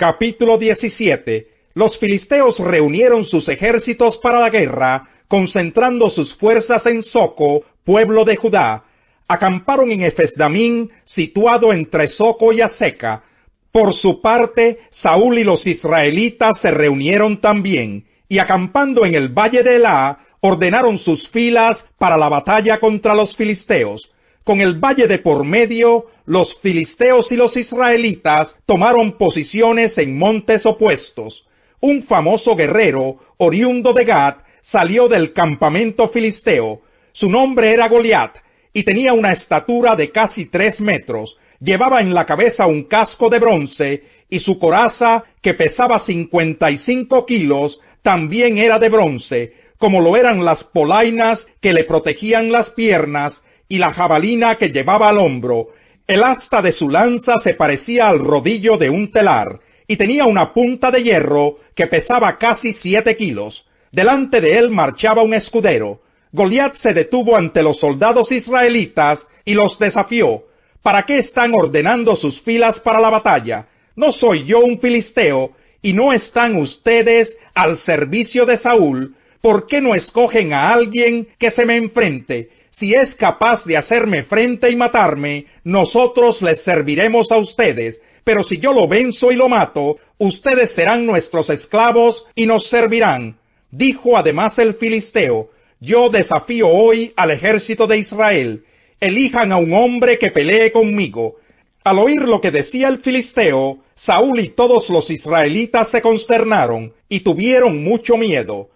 Capítulo 17. Los filisteos reunieron sus ejércitos para la guerra, concentrando sus fuerzas en Soco, pueblo de Judá. Acamparon en Efesdamín, situado entre Soco y Azeca. Por su parte, Saúl y los israelitas se reunieron también, y acampando en el valle de Elá, ordenaron sus filas para la batalla contra los filisteos. Con el valle de por medio, los filisteos y los israelitas tomaron posiciones en montes opuestos. Un famoso guerrero, oriundo de Gat, salió del campamento filisteo. Su nombre era Goliat, y tenía una estatura de casi 3 metros. Llevaba en la cabeza un casco de bronce, y su coraza, que pesaba 55 kilos, también era de bronce, como lo eran las polainas que le protegían las piernas, y la jabalina que llevaba al hombro. El asta de su lanza se parecía al rodillo de un telar, y tenía una punta de hierro que pesaba casi 7 kilos. Delante de él marchaba un escudero. Goliat se detuvo ante los soldados israelitas y los desafió. ¿Para qué están ordenando sus filas para la batalla? ¿No soy yo un filisteo, y no están ustedes al servicio de Saúl? ¿Por qué no escogen a alguien que se me enfrente? Si es capaz de hacerme frente y matarme, nosotros les serviremos a ustedes. Pero si yo lo venzo y lo mato, ustedes serán nuestros esclavos y nos servirán. Dijo además el filisteo: yo desafío hoy al ejército de Israel. Elijan a un hombre que pelee conmigo. Al oír lo que decía el filisteo, Saúl y todos los israelitas se consternaron y tuvieron mucho miedo.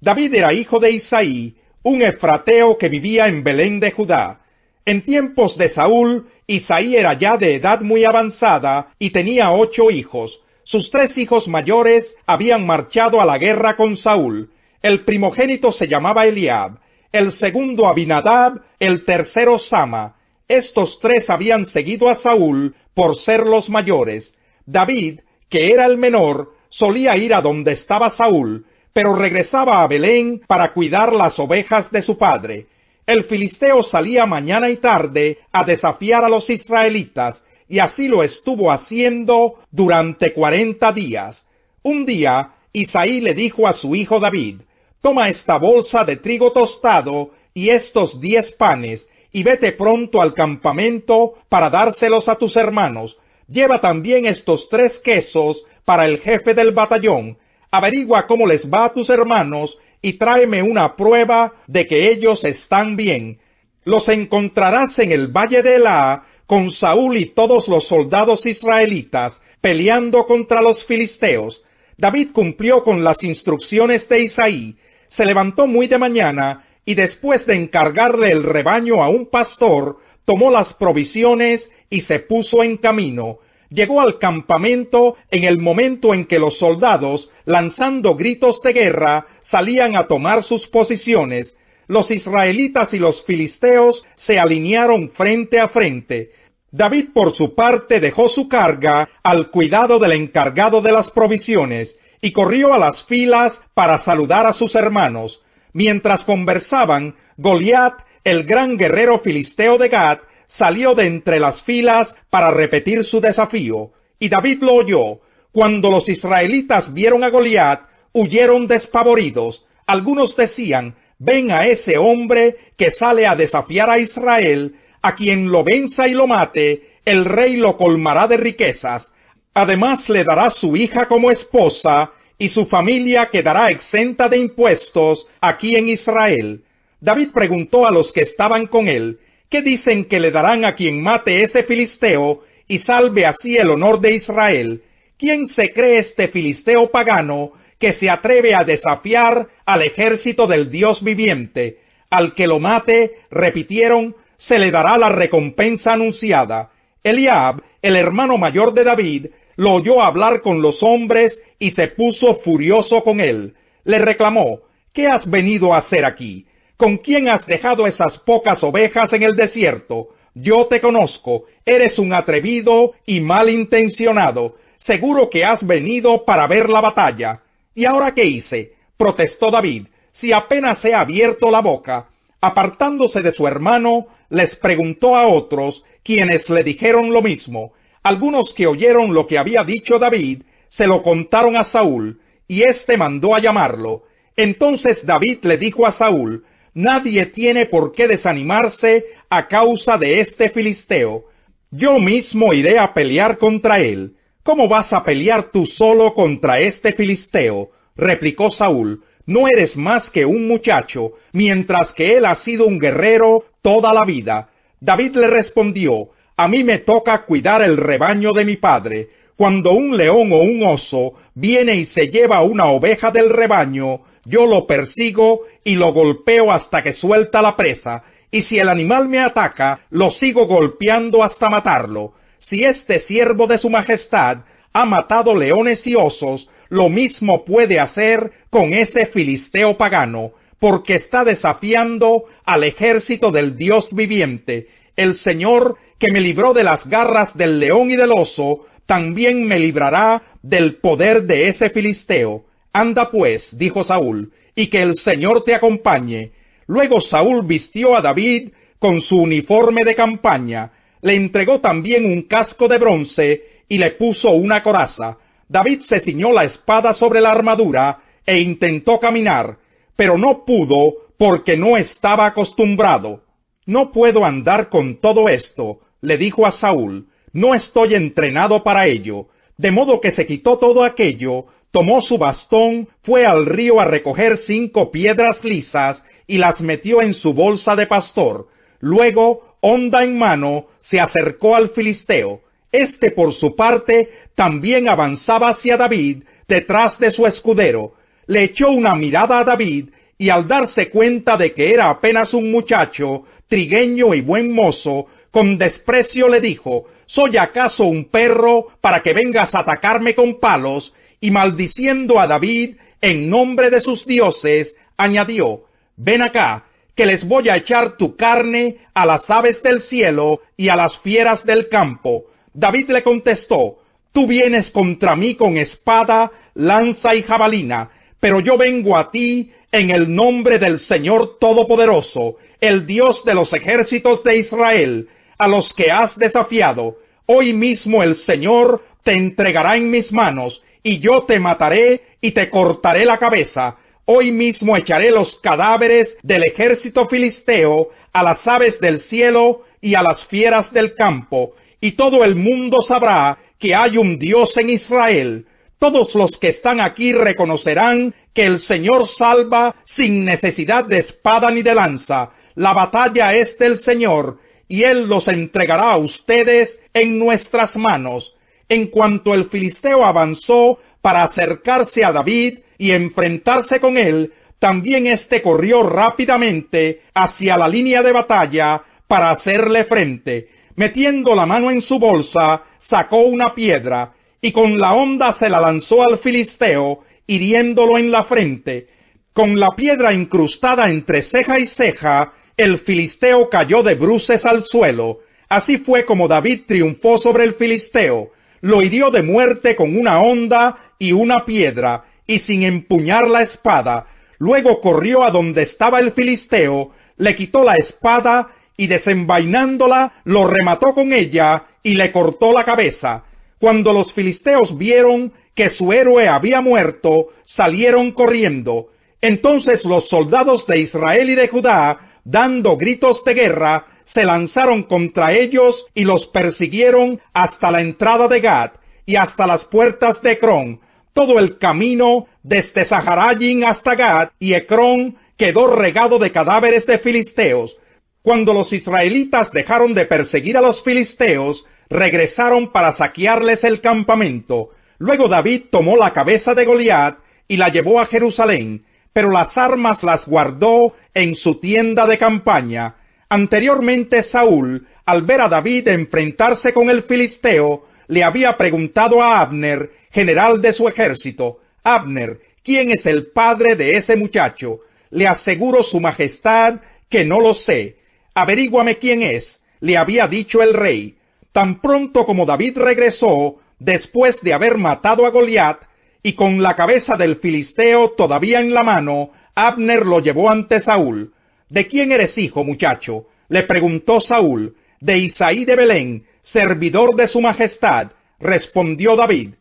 David era hijo de Isaí, un efrateo que vivía en Belén de Judá. En tiempos de Saúl, Isaí era ya de edad muy avanzada y tenía 8 hijos. Sus 3 hijos mayores habían marchado a la guerra con Saúl. El primogénito se llamaba Eliab, el segundo Abinadab, el tercero Sama. Estos 3 habían seguido a Saúl por ser los mayores. David, que era el menor, solía ir a donde estaba Saúl, pero regresaba a Belén para cuidar las ovejas de su padre. El filisteo salía mañana y tarde a desafiar a los israelitas, y así lo estuvo haciendo durante 40 días. Un día, Isaí le dijo a su hijo David: toma esta bolsa de trigo tostado y estos 10 panes, y vete pronto al campamento para dárselos a tus hermanos. Lleva también estos 3 quesos para el jefe del batallón. Averigua cómo les va a tus hermanos y tráeme una prueba de que ellos están bien. Los encontrarás en el valle de Elá con Saúl y todos los soldados israelitas peleando contra los filisteos. David cumplió con las instrucciones de Isaí. Se levantó muy de mañana y después de encargarle el rebaño a un pastor, tomó las provisiones y se puso en camino. Llegó al campamento en el momento en que los soldados, lanzando gritos de guerra, salían a tomar sus posiciones. Los israelitas y los filisteos se alinearon frente a frente. David, por su parte, dejó su carga al cuidado del encargado de las provisiones y corrió a las filas para saludar a sus hermanos. Mientras conversaban, Goliat, el gran guerrero filisteo de Gat, salió de entre las filas para repetir su desafío, y David lo oyó. Cuando los israelitas vieron a Goliat, huyeron despavoridos. Algunos decían: ven a ese hombre que sale a desafiar a Israel, a quien lo venza y lo mate, el rey lo colmará de riquezas. Además le dará su hija como esposa, y su familia quedará exenta de impuestos aquí en Israel. David preguntó a los que estaban con él: ¿qué dicen que le darán a quien mate ese filisteo y salve así el honor de Israel? ¿Quién se cree este filisteo pagano que se atreve a desafiar al ejército del Dios viviente? Al que lo mate, repitieron, se le dará la recompensa anunciada. Eliab, el hermano mayor de David, lo oyó hablar con los hombres y se puso furioso con él. Le reclamó: ¿qué has venido a hacer aquí? ¿Con quién has dejado esas pocas ovejas en el desierto? Yo te conozco, eres un atrevido y malintencionado. Seguro que has venido para ver la batalla. ¿Y ahora qué hice?, protestó David, si apenas he abierto la boca. Apartándose de su hermano, les preguntó a otros, quienes le dijeron lo mismo. Algunos que oyeron lo que había dicho David se lo contaron a Saúl, y éste mandó a llamarlo. Entonces David le dijo a Saúl: nadie tiene por qué desanimarse a causa de este filisteo. Yo mismo iré a pelear contra él. ¿Cómo vas a pelear tú solo contra este filisteo?, replicó Saúl. No eres más que un muchacho, mientras que él ha sido un guerrero toda la vida. David le respondió: a mí me toca cuidar el rebaño de mi padre. Cuando un león o un oso viene y se lleva una oveja del rebaño, yo lo persigo y lo golpeo hasta que suelta la presa, y si el animal me ataca, lo sigo golpeando hasta matarlo. Si este siervo de su majestad ha matado leones y osos, lo mismo puede hacer con ese filisteo pagano, porque está desafiando al ejército del Dios viviente. El Señor, que me libró de las garras del león y del oso, también me librará del poder de ese filisteo. Anda pues, dijo Saúl, y que el Señor te acompañe. Luego Saúl vistió a David con su uniforme de campaña, le entregó también un casco de bronce y le puso una coraza. David se ciñó la espada sobre la armadura e intentó caminar, pero no pudo porque no estaba acostumbrado. No puedo andar con todo esto, le dijo a Saúl, no estoy entrenado para ello. De modo que se quitó todo aquello, tomó su bastón, fue al río a recoger 5 piedras lisas y las metió en su bolsa de pastor. Luego, honda en mano, se acercó al filisteo. Este, por su parte, también avanzaba hacia David detrás de su escudero. Le echó una mirada a David y al darse cuenta de que era apenas un muchacho, trigueño y buen mozo, con desprecio le dijo: ¿soy acaso un perro para que vengas a atacarme con palos? Y maldiciendo a David en nombre de sus dioses, añadió: ven acá, que les voy a echar tu carne a las aves del cielo y a las fieras del campo. David le contestó: tú vienes contra mí con espada, lanza y jabalina, pero yo vengo a ti en el nombre del Señor Todopoderoso, el Dios de los ejércitos de Israel, a los que has desafiado. Hoy mismo el Señor te entregará en mis manos, y yo te mataré y te cortaré la cabeza. Hoy mismo echaré los cadáveres del ejército filisteo a las aves del cielo y a las fieras del campo, y todo el mundo sabrá que hay un Dios en Israel. Todos los que están aquí reconocerán que el Señor salva sin necesidad de espada ni de lanza. La batalla es del Señor, y Él los entregará a ustedes en nuestras manos. En cuanto el filisteo avanzó para acercarse a David y enfrentarse con él, también éste corrió rápidamente hacia la línea de batalla para hacerle frente. Metiendo la mano en su bolsa, sacó una piedra, y con la honda se la lanzó al filisteo, hiriéndolo en la frente. Con la piedra incrustada entre ceja y ceja, el filisteo cayó de bruces al suelo. Así fue como David triunfó sobre el filisteo. Lo hirió de muerte con una honda y una piedra, y sin empuñar la espada. Luego corrió a donde estaba el filisteo, le quitó la espada, y desenvainándola, lo remató con ella, y le cortó la cabeza. Cuando los filisteos vieron que su héroe había muerto, salieron corriendo. Entonces los soldados de Israel y de Judá, dando gritos de guerra, se lanzaron contra ellos y los persiguieron hasta la entrada de Gad y hasta las puertas de Ecrón. Todo el camino desde Saharayim hasta Gad y Ecrón quedó regado de cadáveres de filisteos. Cuando los israelitas dejaron de perseguir a los filisteos, regresaron para saquearles el campamento. Luego David tomó la cabeza de Goliat y la llevó a Jerusalén, pero las armas las guardó en su tienda de campaña. Anteriormente Saúl, al ver a David enfrentarse con el filisteo, le había preguntado a Abner, general de su ejército: Abner, ¿quién es el padre de ese muchacho? Le aseguro, su majestad, que no lo sé. Averíguame quién es, le había dicho el rey. Tan pronto como David regresó, después de haber matado a Goliat, y con la cabeza del filisteo todavía en la mano, Abner lo llevó ante Saúl. ¿De quién eres hijo, muchacho?, le preguntó Saúl. De Isaí de Belén, servidor de su majestad, respondió David.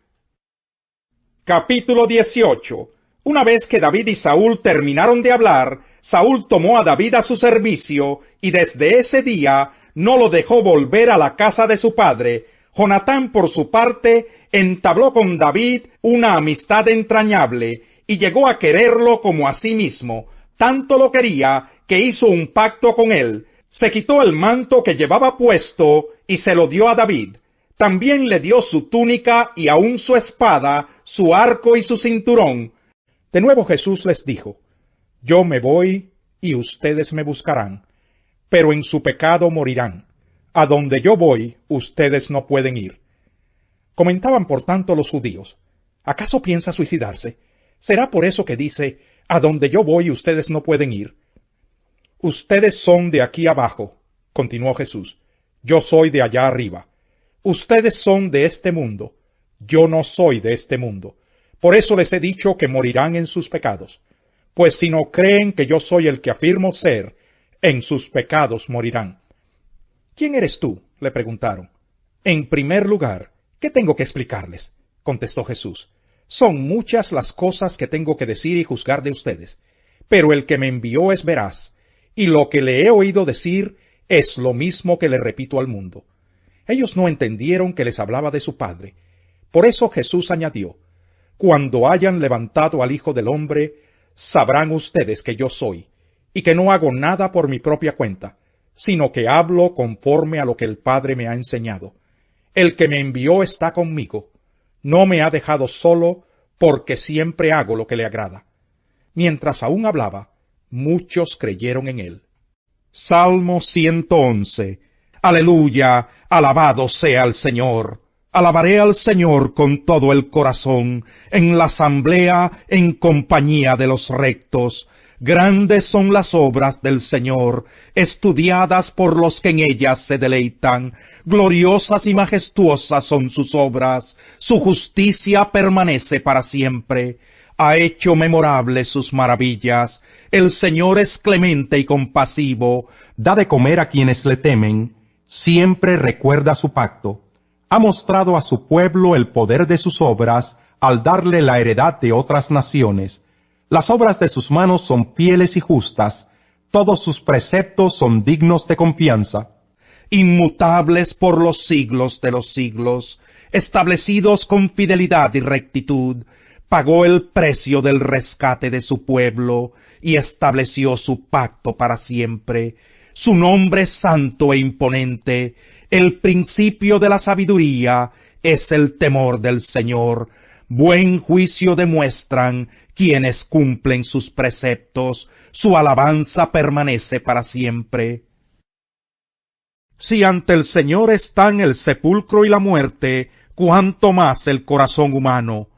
Capítulo 18. Una vez que David y Saúl terminaron de hablar, Saúl tomó a David a su servicio, y desde ese día no lo dejó volver a la casa de su padre. Jonatán, por su parte, entabló con David una amistad entrañable, y llegó a quererlo como a sí mismo. Tanto lo quería, que hizo un pacto con él. Se quitó el manto que llevaba puesto, y se lo dio a David. También le dio su túnica y aun su espada, su arco y su cinturón. De nuevo Jesús les dijo: Yo me voy, y ustedes me buscarán, pero en su pecado morirán. A donde yo voy, ustedes no pueden ir. Comentaban por tanto los judíos: ¿Acaso piensa suicidarse? ¿Será por eso que dice: A donde yo voy, ustedes no pueden ir? Ustedes son de aquí abajo, continuó Jesús. Yo soy de allá arriba. Ustedes son de este mundo. Yo no soy de este mundo. Por eso les he dicho que morirán en sus pecados. Pues si no creen que yo soy el que afirmo ser, en sus pecados morirán. ¿Quién eres tú?, le preguntaron. En primer lugar, ¿qué tengo que explicarles?, contestó Jesús. Son muchas las cosas que tengo que decir y juzgar de ustedes, pero el que me envió es veraz, y lo que le he oído decir es lo mismo que le repito al mundo. Ellos no entendieron que les hablaba de su Padre. Por eso Jesús añadió: Cuando hayan levantado al Hijo del Hombre, sabrán ustedes que yo soy, y que no hago nada por mi propia cuenta, sino que hablo conforme a lo que el Padre me ha enseñado. El que me envió está conmigo. No me ha dejado solo, porque siempre hago lo que le agrada. Mientras aún hablaba, muchos creyeron en él. Salmo 111. Aleluya, alabado sea el Señor. Alabaré al Señor con todo el corazón, en la asamblea, en compañía de los rectos. Grandes son las obras del Señor, estudiadas por los que en ellas se deleitan. Gloriosas y majestuosas son sus obras, su justicia permanece para siempre. Ha hecho memorables sus maravillas. El Señor es clemente y compasivo, da de comer a quienes le temen. Siempre recuerda su pacto. Ha mostrado a su pueblo el poder de sus obras al darle la heredad de otras naciones. Las obras de sus manos son fieles y justas. Todos sus preceptos son dignos de confianza. Inmutables por los siglos de los siglos, establecidos con fidelidad y rectitud, pagó el precio del rescate de su pueblo y estableció su pacto para siempre. Su nombre santo e imponente, el principio de la sabiduría, es el temor del Señor. Buen juicio demuestran quienes cumplen sus preceptos, su alabanza permanece para siempre. Si ante el Señor están el sepulcro y la muerte, cuánto más el corazón humano.